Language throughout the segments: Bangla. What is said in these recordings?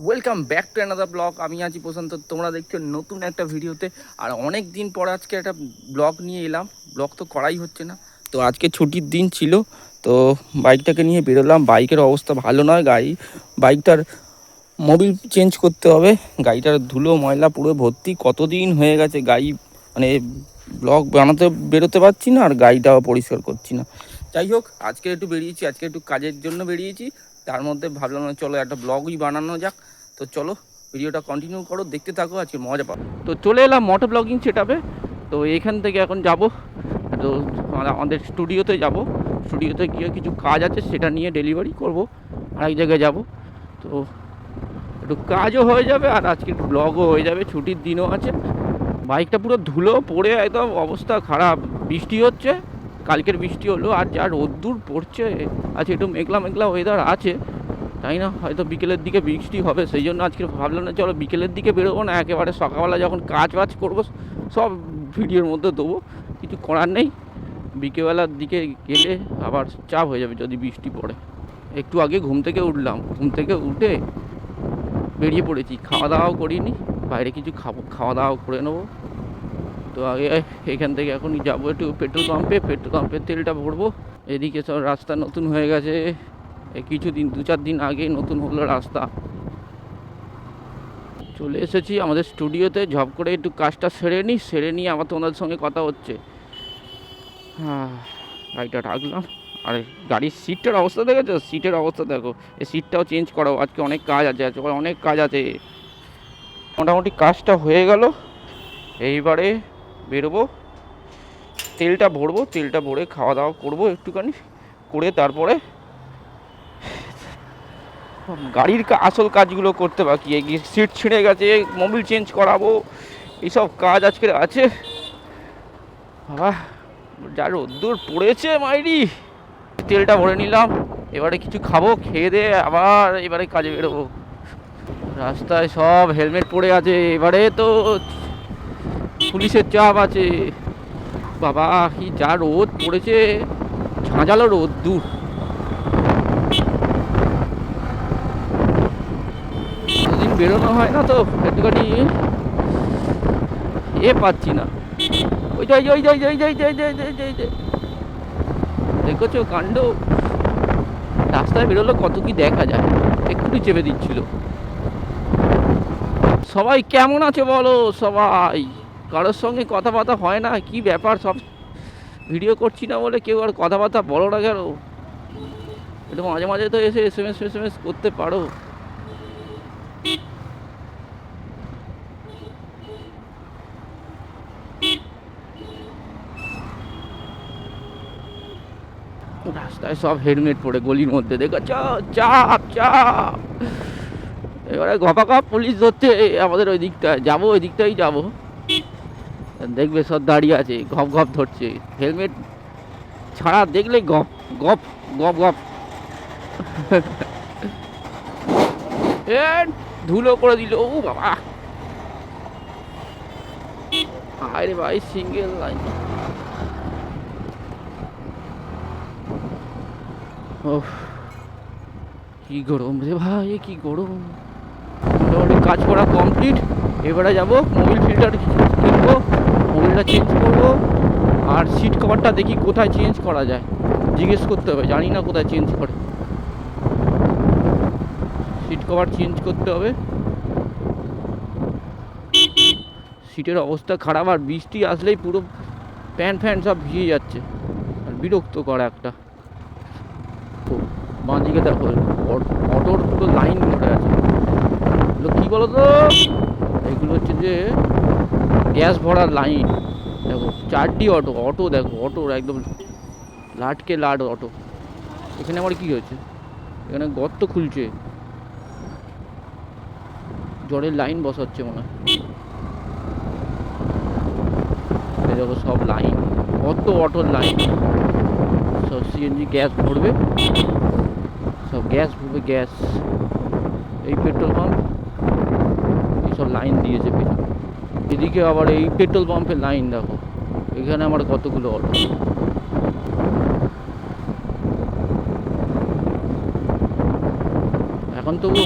Welcome back to another blog. আমি আছি প্রশান্ত, তোমরা দেখছো নতুন একটা ভিডিওতে। আর অনেক দিন পর আজকে একটা ব্লগ নিয়ে এলাম। ব্লগ তো করাই হচ্ছে না, তো আজকে ছুটির দিন ছিল, তো বাইকটাকে নিয়ে বেরোলাম। বাইকের অবস্থা ভালো নয়, বাইকটার মোবিল চেঞ্জ করতে হবে। গাড়িটার ধুলো ময়লা পুরো ভর্তি, কতদিন হয়ে গেছে গাড়ি মানে ব্লগ বানাতে বেরোতে পারছি না, আর গাড়িটাও পরিষ্কার করছি না। যাই হোক, আজকে একটু বেরিয়েছি, আজকে একটু কাজের জন্য বেরিয়েছি। তার মধ্যে ভাবলাম চলো একটা ব্লগই বানানো যাক। তো চলো ভিডিওটা কন্টিনিউ করো, দেখতে থাকো, আজকে মজা পাবো। তো চলে এলাম মোটো ব্লগিং সেটআপে। তো এখান থেকে এখন যাব, তো আমাদের স্টুডিওতে যাব। স্টুডিওতে গিয়ে কিছু কাজ আছে, সেটা নিয়ে ডেলিভারি করব, আরেক জায়গায় যাব। তো একটু কাজও হয়ে যাবে আর আজকে ব্লগও হয়ে যাবে, ছুটির দিনও আছে। বাইকটা পুরো ধুলো পড়ে একদম অবস্থা খারাপ। বৃষ্টি হচ্ছে, কালকের বৃষ্টি হলো, আর যা রোদ্দুর পড়ছে। আজকে একটু মেঘলা মেঘলা ওয়েদার আছে, তাই না? হয়তো বিকেলের দিকে বৃষ্টি হবে, সেই জন্য আজকে ভাবলাম না চলো বিকেলের দিকে বেরোবো না, একেবারে সকালবেলা যখন কাজ বাজ করবো সব ভিডিওর মধ্যে দেবো। কিছু করার নেই, বিকেলবেলার দিকে গেলে আবার চাপ হয়ে যাবে যদি বৃষ্টি পড়ে। একটু আগে ঘুম থেকে উঠলাম, ঘুম থেকে উঠে বেরিয়ে পড়েছি, খাওয়া দাওয়াও করিনি, বাইরে কিছু খাওয়া দাওয়াও করে নেবো। তো আগে এখান থেকে এখনই যাবো একটু পেট্রোল পাম্পে তেলটা ভরবো। এদিকে সব রাস্তা নতুন হয়ে গেছে, কিছুদিন 2-4 দিন আগে নতুন হলো রাস্তা। চলে এসেছি আমাদের স্টুডিওতে, ঝপ করে একটু কাজটা সেরে নিয়ে আবার তোমাদের সঙ্গে কথা হচ্ছে। হ্যাঁ, গাড়িটা রাখলাম। আর গাড়ির সিটটার অবস্থা দেখেছো? সিটের অবস্থা দেখো, এই সিটটাও চেঞ্জ করাবো, আজকে অনেক কাজ আছে, অনেক কাজ আছে। মোটামুটি কাজটা হয়ে গেল, এইবারে বেরোবো, তেলটা ভরবো, তেলটা ভরে খাওয়া দাওয়া করবো একটুখানি করে, তারপরে গাড়ির আসল কাজগুলো করতে বাকি। সিট ছিঁড়ে গেছে, মোবিল চেঞ্জ করাবো, এইসব কাজ আজকে আছে। বাবা, যা রোদ্দুর পড়েছে মাইরি। তেলটা ভরে নিলাম, এবারে কিছু খাবো, খেয়ে দিয়ে আবার এবারে কাজে বেরোবো। রাস্তায় সব হেলমেট পরে আছে, এবারে তো পুলিশের চাপ আছে। বাবা, কি যা রোদ পড়েছে, ঝাঁঝালো রোদ্দুর। দুদিন বেরোনো হয় না, তো একটুখানি পাচ্ছি না। ওই যাই যাই যাই যাই যাই যাই যাই যাই যাই যাই, দেখেছো কাণ্ড? রাস্তায় বেরোলে কত কি দেখা যায়। একটু চেপে দিচ্ছিল। সবাই কেমন আছে বলো? সবাই, কারোর সঙ্গে কথাবার্তা হয় না, কি ব্যাপার? সব ভিডিও করছি না বলে কেউ আর কথাবার্তা বলো না কেন? একটু মাঝে মাঝে তো এসে এস এম এস করতে পারো। রাস্তায় সব হেলমেট পরে, গলির মধ্যে দেখো চাপ চাপ। এবারে গপাগপ পুলিশ ধরতে আমাদের ওই দিকটায় যাবো, ওই দিকটাই যাবো, দেখবে সব দাঁড়িয়ে আছে, গপ গপ ধরছে। হেলমেট ছাড়া দেখলে গপ গপ গপ গপ। এ ধুলো করে দিল, ও বাবা। আরে ভাই, সিঙ্গেল লাইন। ও, কি গরম রে ভাই, কি গরম। মোটামুটি কাজ করা কমপ্লিট। এবারে যাব মোবিল ফিল্টার কিনবো, মোবিলটা চেঞ্জ করবো। আর সিট কভারটা দেখি কোথায় চেঞ্জ করা যায়, জিজ্ঞেস করতে হবে, জানি না কোথায় চেঞ্জ করে। সিট কভার চেঞ্জ করতে হবে। সিটের অবস্থা খারাপ, আর বৃষ্টি আসলেই পুরো প্যান্ট ফ্যান সব ভিজে যাচ্ছে, আর বিরক্ত করা একটা। বাঁ দিকে দেখো, অটোর পুরো লাইন পড়ে আছে। এগুলো কী বলো তো, এগুলো হচ্ছে যে গ্যাস ভরার লাইন। দেখো 4D অটো, অটো দেখো, অটোর একদম লাটকে লাট অটো। এখানে আমার কি হয়েছে? এখানে গর্ত খুলছে, জলের লাইন বসাচ্ছে মনে হয়। এই দেখো সব লাইন, কত অটোর লাইন। সব সিএনজি গ্যাস ভরবে, সব গ্যাস ভরবে, গ্যাস। এই পেট্রোল পাম্প, এইসব লাইন দিয়েছে পেছনে। এদিকে আবার এই পেট্রোল পাম্পের লাইন দেখো, এখানে আমার কতগুলো অটো। এখন তবু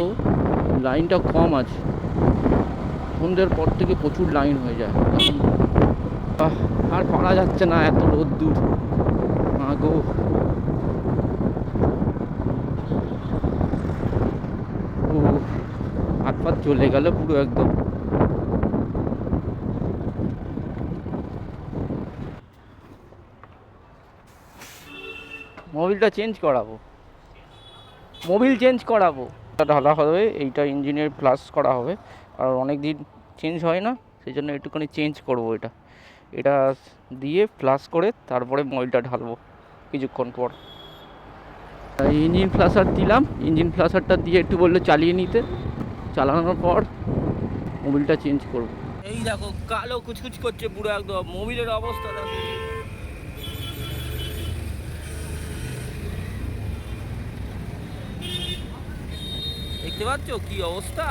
লাইনটা কম আছে, সন্ধ্যের পর থেকে প্রচুর লাইন হয়ে যায়। আর পারা যাচ্ছে না, এত রোদ্দুর। মা গো, ও হাত পাত চলে গেল পুরো একদম। মোবিলটা চেঞ্জ করাবো, মোবিল চেঞ্জ করাবো। ঢালা হবে, এইটা ইঞ্জিনের প্লাস করা হবে, আর অনেক দিন চেঞ্জ হয় না, সেই জন্য একটুখানি চেঞ্জ করবো। এটা দিয়ে প্লাস করে তারপরে মোবিলটা ঢালবো কিছুক্ষণ পর। ইঞ্জিন ফ্লাশার দিলাম, ইঞ্জিন ফ্লাশারটা দিয়ে একটু বললো চালিয়ে নিতে, চালানোর পর মোবিলটা চেঞ্জ করবো। এই দেখো কালো কুচকুচ করছে পুরো একদম, মোবিলের অবস্থা দেখো। দেখতে পাচ্ছ কি অবস্থা?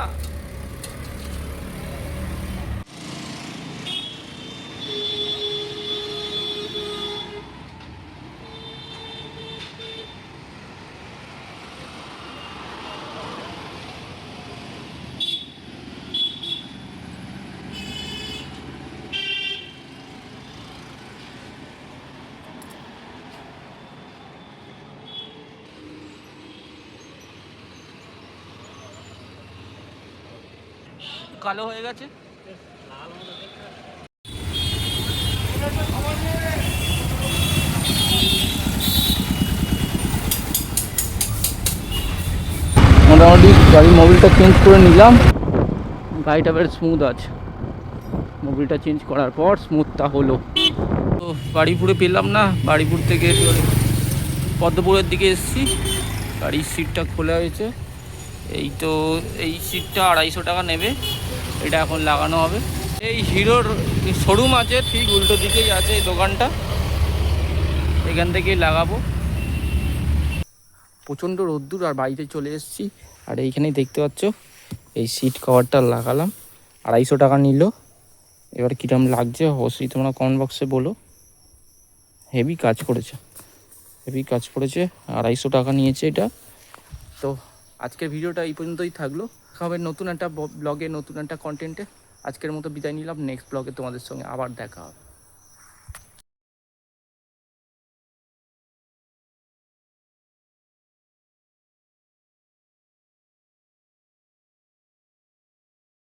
কালো হয়ে গেছে। মোটামুটি গাড়ির মোবিলটা চেঞ্জ করে নিলাম, গাড়িটা বেশ স্মুথ আছে। মোবিলটা চেঞ্জ করার পর স্মুথটা হলো। তো বাড়িপুরে পেলাম না, বাড়িপুর থেকে পদ্মপুরের দিকে এসেছি। গাড়ির সিটটা খোলা হয়েছে, এই তো এই সিটটা 250 টাকা নেবে, এটা এখন লাগানো হবে। এই হিরোর শোরুম আছে ঠিক উল্টো দিকেই আছে এই দোকানটা, এখান থেকেই লাগাবো। প্রচণ্ড রোদ্দুর, আর বাড়িতে চলে এসেছি। আর এইখানেই দেখতে পাচ্ছ এই সিট কভারটা লাগালাম, 250 টাকা নিল। এবার কীরকম লাগছে অবশ্যই তোমরা কমেন্ট বক্সে বলো। হেভি কাজ করেছে, হেভি কাজ করেছে, 250 টাকা নিয়েছে এটা। তো আজকের ভিডিওটা এই পর্যন্তই থাকলো, হবে নতুন একটা ব্লগে, নতুন একটা কন্টেন্টে। আজকের মতো বিদায় নিলাম, নেক্সট ব্লগে তোমাদের সঙ্গে আবার দেখা হবে।